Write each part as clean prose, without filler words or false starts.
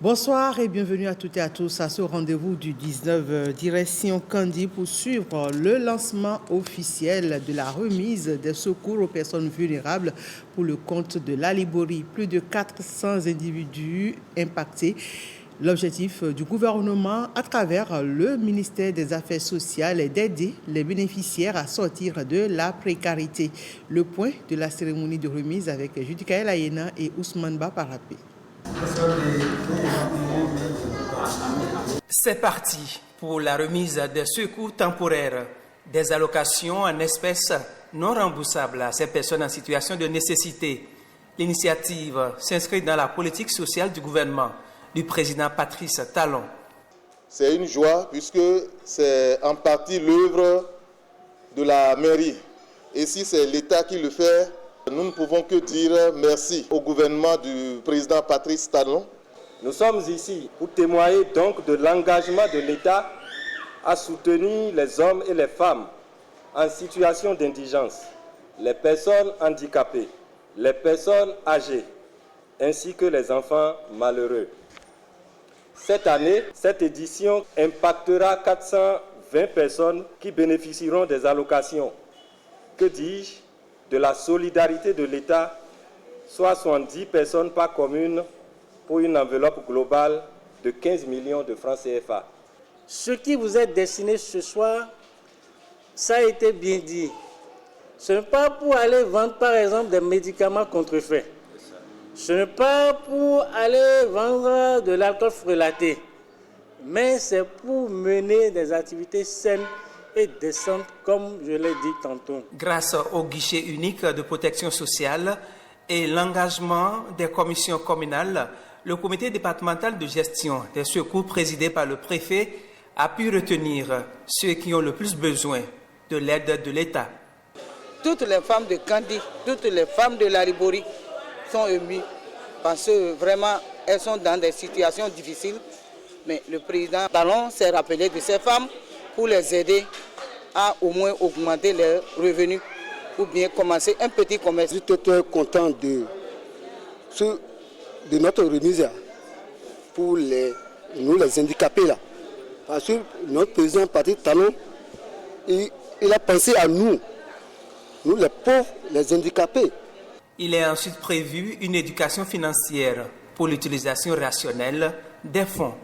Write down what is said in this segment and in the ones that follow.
Bonsoir et bienvenue à toutes et à tous à ce rendez-vous du 19 direction Kandi pour suivre le lancement officiel de la remise des secours aux personnes vulnérables pour le compte de l'Alibori. Plus de 400 individus impactés. L'objectif du gouvernement à travers le ministère des Affaires sociales est d'aider les bénéficiaires à sortir de la précarité. Le point de la cérémonie de remise avec Judikaël Ayena et Ousmane Baparapé. C'est parti pour la remise des secours temporaires, des allocations en espèces non remboursables à ces personnes en situation de nécessité. L'initiative s'inscrit dans la politique sociale du gouvernement du président Patrice Talon. C'est une joie puisque c'est en partie l'œuvre de la mairie. Et si c'est l'État qui le fait, nous ne pouvons que dire merci au gouvernement du président Patrice Talon. Nous sommes ici pour témoigner donc de l'engagement de l'État à soutenir les hommes et les femmes en situation d'indigence, les personnes handicapées, les personnes âgées, ainsi que les enfants malheureux. Cette année, cette édition impactera 420 personnes qui bénéficieront des allocations. Que dis-je ? De la solidarité de l'État, soit 70 personnes par commune pour une enveloppe globale de 15 millions de francs CFA. Ce qui vous est destiné ce soir, ça a été bien dit. Ce n'est pas pour aller vendre par exemple des médicaments contrefaits. Ce n'est pas pour aller vendre de l'alcool frelaté. Mais c'est pour mener des activités saines et décente, comme je l'ai dit tantôt. Grâce au guichet unique de protection sociale et l'engagement des commissions communales, le comité départemental de gestion des secours présidé par le préfet a pu retenir ceux qui ont le plus besoin de l'aide de l'État. Toutes les femmes de Kandi, toutes les femmes de l'Alibori sont émues parce que vraiment elles sont dans des situations difficiles. Mais le président Talon s'est rappelé de ces femmes pour les aider à au moins augmenter leurs revenus ou bien commencer un petit commerce. Je suis très content de notre remise pour nous les handicapés là. Parce que notre président Patrice Talon, il a pensé à nous les pauvres, les handicapés. Il est ensuite prévu une éducation financière pour l'utilisation rationnelle des fonds.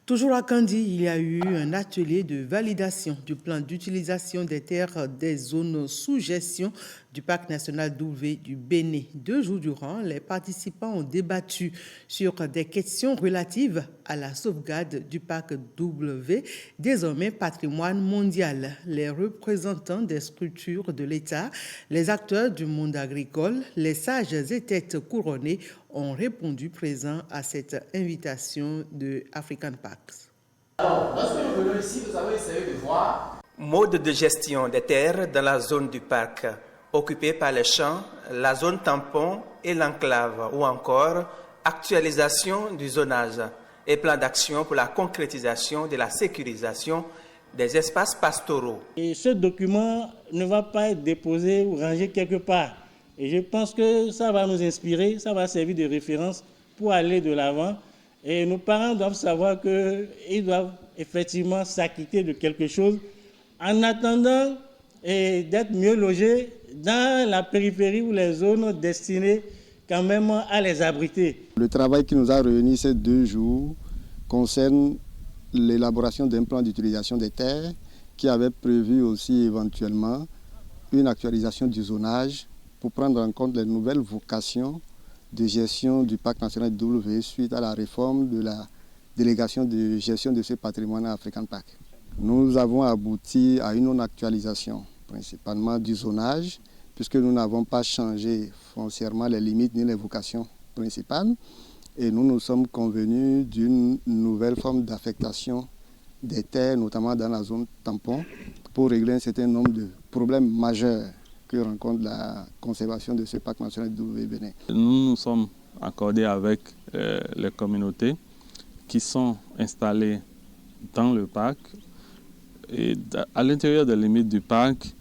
Toujours à Kandi, il y a eu un atelier de validation du plan d'utilisation des terres des zones sous gestion du parc national d'Ouvé du Bénin. 2 jours durant, les participants ont débattu sur des questions relatives à la sauvegarde du parc W, désormais patrimoine mondial. Les représentants des structures de l'État, les acteurs du monde agricole, les sages et têtes couronnées ont répondu présents à cette invitation de African Parks. Alors, lorsque nous venons ici, nous avons essayé de voir mode de gestion des terres dans la zone du parc, occupée par les champs, la zone tampon et l'enclave, ou encore actualisation du zonage et plan d'action pour la concrétisation de la sécurisation des espaces pastoraux. Et ce document ne va pas être déposé ou rangé quelque part. Et je pense que ça va nous inspirer, ça va servir de référence pour aller de l'avant. Et nos parents doivent savoir qu'ils doivent effectivement s'acquitter de quelque chose en attendant d'être mieux logés dans la périphérie ou les zones destinées quand même à les abriter. Le travail qui nous a réunis ces 2 jours concerne l'élaboration d'un plan d'utilisation des terres qui avait prévu aussi éventuellement une actualisation du zonage pour prendre en compte les nouvelles vocations de gestion du parc national W suite à la réforme de la délégation de gestion de ce patrimoine à African Park. Nous avons abouti à une non-actualisation, principalement du zonage, puisque nous n'avons pas changé foncièrement les limites ni les vocations principales. Et nous nous sommes convenus d'une nouvelle forme d'affectation des terres, notamment dans la zone tampon, pour régler un certain nombre de problèmes majeurs que rencontre la conservation de ce parc national du Bénin. Nous nous sommes accordés avec les communautés qui sont installées dans le parc et à l'intérieur des limites du parc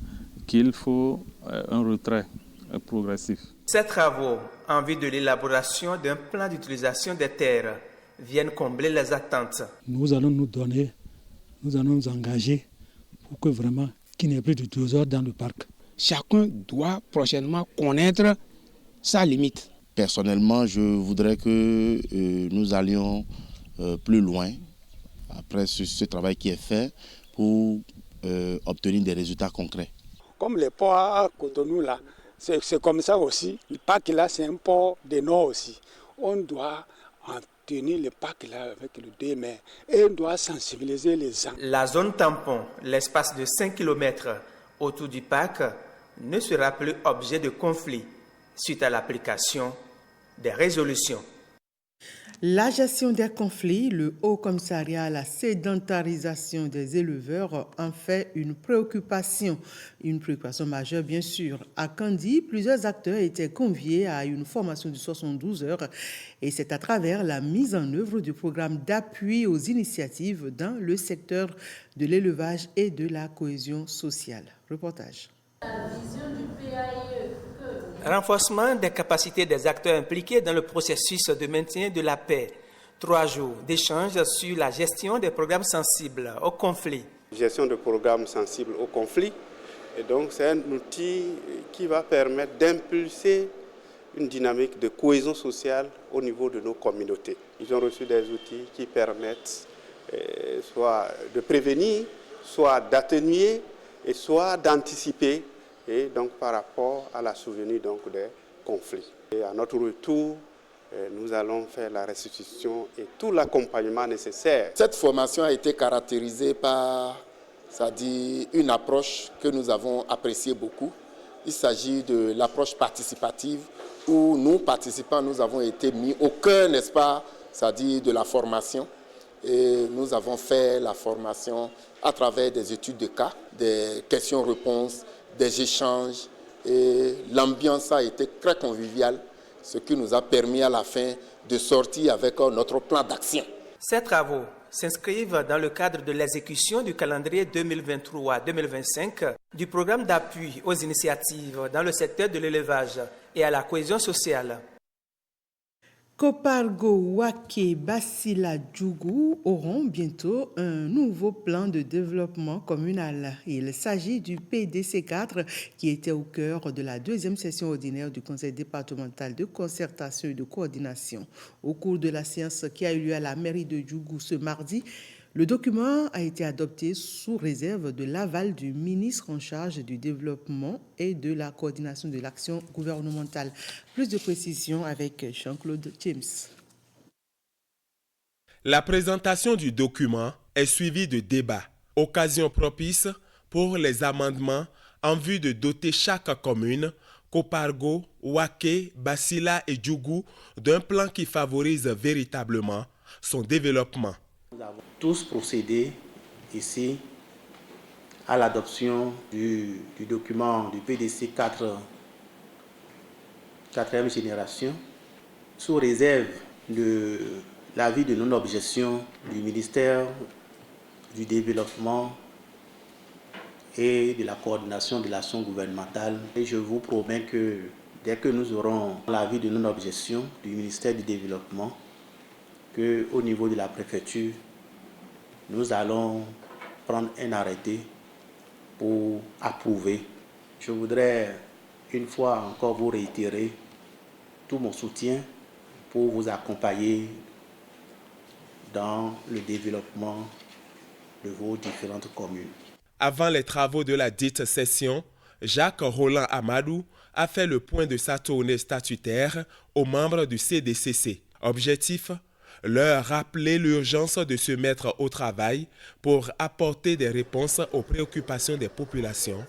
qu'il faut un retrait progressif. Ces travaux en vue de l'élaboration d'un plan d'utilisation des terres viennent combler les attentes. Nous allons nous engager pour que vraiment qu'il n'y ait plus de désordre dans le parc. Chacun doit prochainement connaître sa limite. Personnellement, je voudrais que nous allions plus loin après ce travail qui est fait pour obtenir des résultats concrets. Comme les ports à Cotonou là, c'est comme ça aussi. Le parc là, c'est un port du Nord aussi. On doit en tenir le parc là avec le 2 mai et on doit sensibiliser les gens. La zone tampon, l'espace de 5 km autour du parc, ne sera plus objet de conflit suite à l'application des résolutions. La gestion des conflits, le Haut Commissariat à la sédentarisation des éleveurs en fait une préoccupation majeure bien sûr. À Kandi, plusieurs acteurs étaient conviés à une formation de 72 heures et c'est à travers la mise en œuvre du programme d'appui aux initiatives dans le secteur de l'élevage et de la cohésion sociale. Reportage. Renforcement des capacités des acteurs impliqués dans le processus de maintien de la paix. 3 jours d'échanges sur la gestion des programmes sensibles au conflit. Gestion de programmes sensibles au conflit. Et donc c'est un outil qui va permettre d'impulser une dynamique de cohésion sociale au niveau de nos communautés. Ils ont reçu des outils qui permettent soit de prévenir, soit d'atténuer et soit d'anticiper. Et donc par rapport à la survenue des conflits. Et à notre retour, nous allons faire la restitution et tout l'accompagnement nécessaire. Cette formation a été caractérisée par une approche que nous avons appréciée beaucoup. Il s'agit de l'approche participative où nous, participants, nous avons été mis au cœur, n'est-ce pas, de la formation. Et nous avons fait la formation à travers des études de cas, des questions-réponses, des échanges et l'ambiance a été très conviviale, ce qui nous a permis à la fin de sortir avec notre plan d'action. Ces travaux s'inscrivent dans le cadre de l'exécution du calendrier 2023-2025 du programme d'appui aux initiatives dans le secteur de l'élevage et à la cohésion sociale. Kopargo, Wake, Basila, Djougou auront bientôt un nouveau plan de développement communal. Il s'agit du PDC 4 qui était au cœur de la deuxième session ordinaire du Conseil départemental de concertation et de coordination. Au cours de la séance qui a eu lieu à la mairie de Djougou ce mardi, le document a été adopté sous réserve de l'aval du ministre en charge du développement et de la coordination de l'action gouvernementale. Plus de précisions avec Jean-Claude James. La présentation du document est suivie de débats, occasion propice pour les amendements en vue de doter chaque commune, Kopargo, Wake, Basila et Djougou, d'un plan qui favorise véritablement son développement. Nous avons tous procédé ici à l'adoption du document du PDC 4, 4e génération, sous réserve de l'avis de non-objection du ministère du Développement et de la coordination de l'action gouvernementale. Et je vous promets que dès que nous aurons l'avis de non-objection du ministère du Développement, qu'au niveau de la préfecture, nous allons prendre un arrêté pour approuver. Je voudrais une fois encore vous réitérer tout mon soutien pour vous accompagner dans le développement de vos différentes communes. Avant les travaux de la dite session, Jacques Roland Amadou a fait le point de sa tournée statutaire aux membres du CDCC. Objectif : leur rappeler l'urgence de se mettre au travail pour apporter des réponses aux préoccupations des populations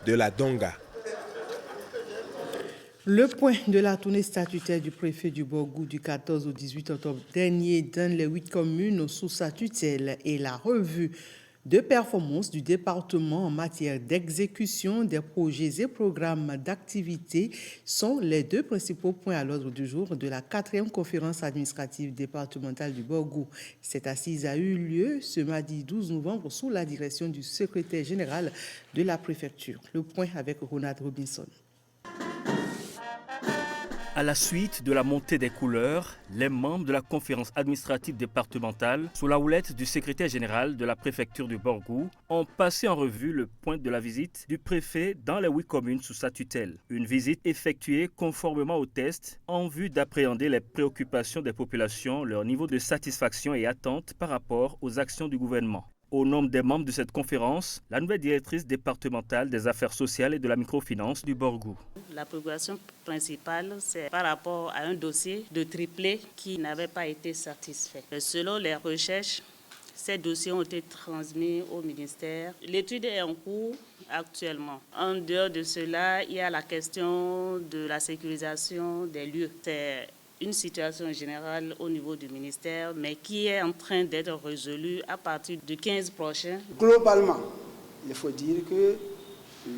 de la Donga. Le point de la tournée statutaire du préfet du Borgou du 14 au 18 octobre dernier dans les 8 communes sous sa tutelle et la revue de performance du département en matière d'exécution des projets et programmes d'activité sont les 2 principaux points à l'ordre du jour de la 4e conférence administrative départementale du Borgou. Cette assise a eu lieu ce mardi 12 novembre sous la direction du secrétaire général de la préfecture. Le point avec Ronald Robinson. À la suite de la montée des couleurs, les membres de la conférence administrative départementale, sous la houlette du secrétaire général de la préfecture du Borgou, ont passé en revue le point de la visite du préfet dans les 8 communes sous sa tutelle. Une visite effectuée conformément au test en vue d'appréhender les préoccupations des populations, leur niveau de satisfaction et attente par rapport aux actions du gouvernement. Au nom des membres de cette conférence, la nouvelle directrice départementale des affaires sociales et de la microfinance du Borgou. La préoccupation principale, c'est par rapport à un dossier de triplé qui n'avait pas été satisfait. Selon les recherches, ces dossiers ont été transmis au ministère. L'étude est en cours actuellement. En dehors de cela, il y a la question de la sécurisation des lieux. C'est une situation générale au niveau du ministère, mais qui est en train d'être résolue à partir du 15 prochain. Globalement, il faut dire que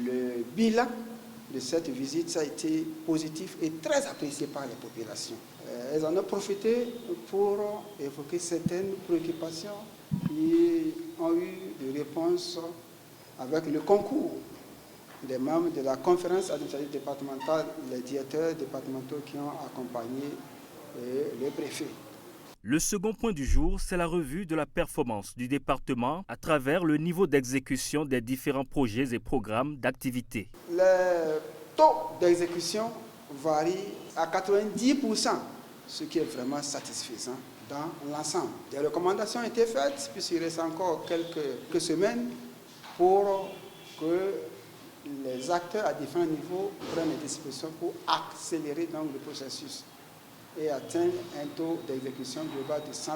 le bilan de cette visite a été positif et très apprécié par les populations. Elles en ont profité pour évoquer certaines préoccupations qui ont eu des réponses avec le concours des membres de la conférence administrative départementale, les directeurs départementaux qui ont accompagné le préfet. Le second point du jour, c'est la revue de la performance du département à travers le niveau d'exécution des différents projets et programmes d'activité. Le taux d'exécution varie à 90%, ce qui est vraiment satisfaisant dans l'ensemble. Des recommandations ont été faites, puisqu'il reste encore quelques semaines pour que les acteurs à différents niveaux prennent des dispositions pour accélérer donc le processus et atteindre un taux d'exécution global de 100%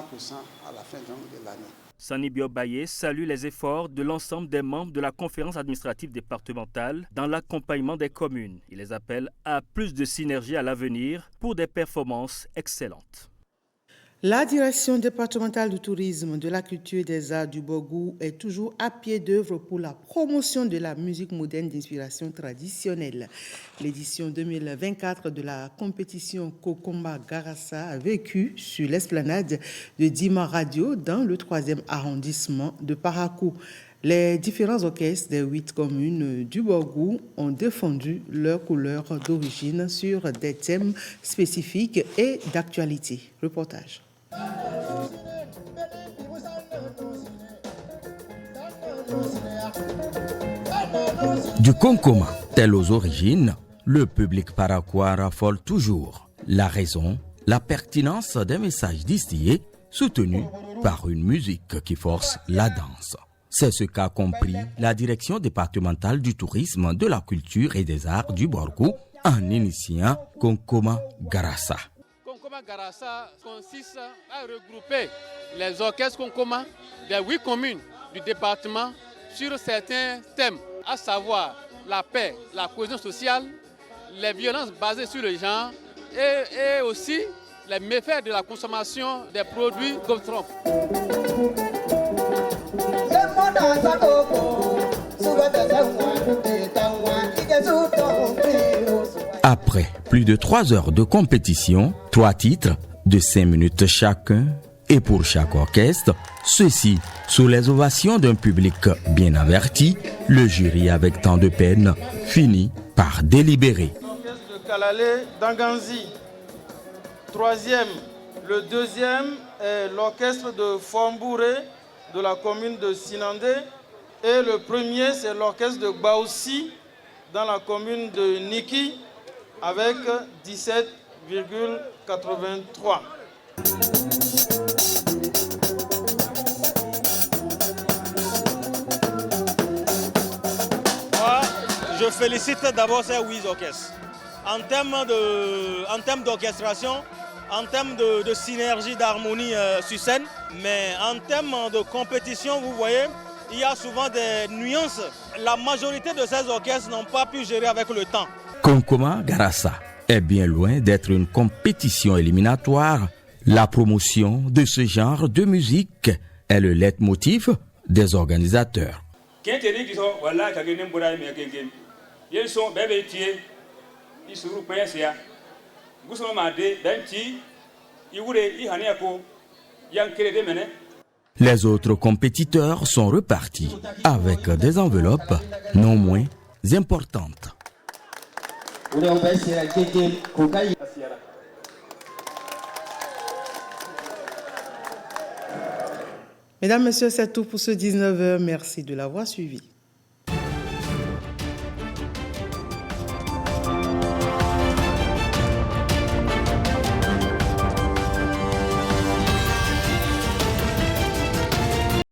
à la fin de l'année. Sani Biobaye salue les efforts de l'ensemble des membres de la conférence administrative départementale dans l'accompagnement des communes. Il les appelle à plus de synergie à l'avenir pour des performances excellentes. La direction départementale du tourisme, de la culture et des arts du Borgou est toujours à pied d'œuvre pour la promotion de la musique moderne d'inspiration traditionnelle. L'édition 2024 de la compétition Kokomba Garassa a vécu sur l'esplanade de Dima Radio dans le 3e arrondissement de Parakou. Les différents orchestres des 8 communes du Borgou ont défendu leurs couleurs d'origine sur des thèmes spécifiques et d'actualité. Reportage. Du Konkoma, tel aux origines, le public paraquois raffole toujours. La raison, la pertinence des messages distillés, soutenus par une musique qui force la danse. C'est ce qu'a compris la direction départementale du tourisme, de la culture et des arts du Borgou en initiant Konkoma Garassa. Konkoma Garassa consiste à regrouper les orchestres Konkoma des 8 communes du département sur certains thèmes, à savoir la paix, la cohésion sociale, les violences basées sur le genre et aussi les méfaits de la consommation des produits comme Trump. Après plus de 3 heures de compétition, 3 titres de 5 minutes chacun et pour chaque orchestre, ceci sous les ovations d'un public bien averti, le jury avec tant de peine finit par délibérer. L'orchestre de Kalalé d'Anganzi. 3e, le 2e est l'orchestre de Fambouré de la commune de Sinandé. Et le premier, c'est l'orchestre de Baoussi dans la commune de Niki avec 17,83. Je félicite d'abord ces 8 orchestres. En termes d'orchestration, en termes de synergie, d'harmonie sur scène, mais en termes de compétition, vous voyez, il y a souvent des nuances. La majorité de ces orchestres n'ont pas pu gérer avec le temps. Konkoma Garassa est bien loin d'être une compétition éliminatoire. La promotion de ce genre de musique est le leitmotiv des organisateurs. Les autres compétiteurs sont repartis avec des enveloppes non moins importantes. Sierra. Mesdames, Messieurs, c'est tout pour ce 19h. Merci de l'avoir suivi.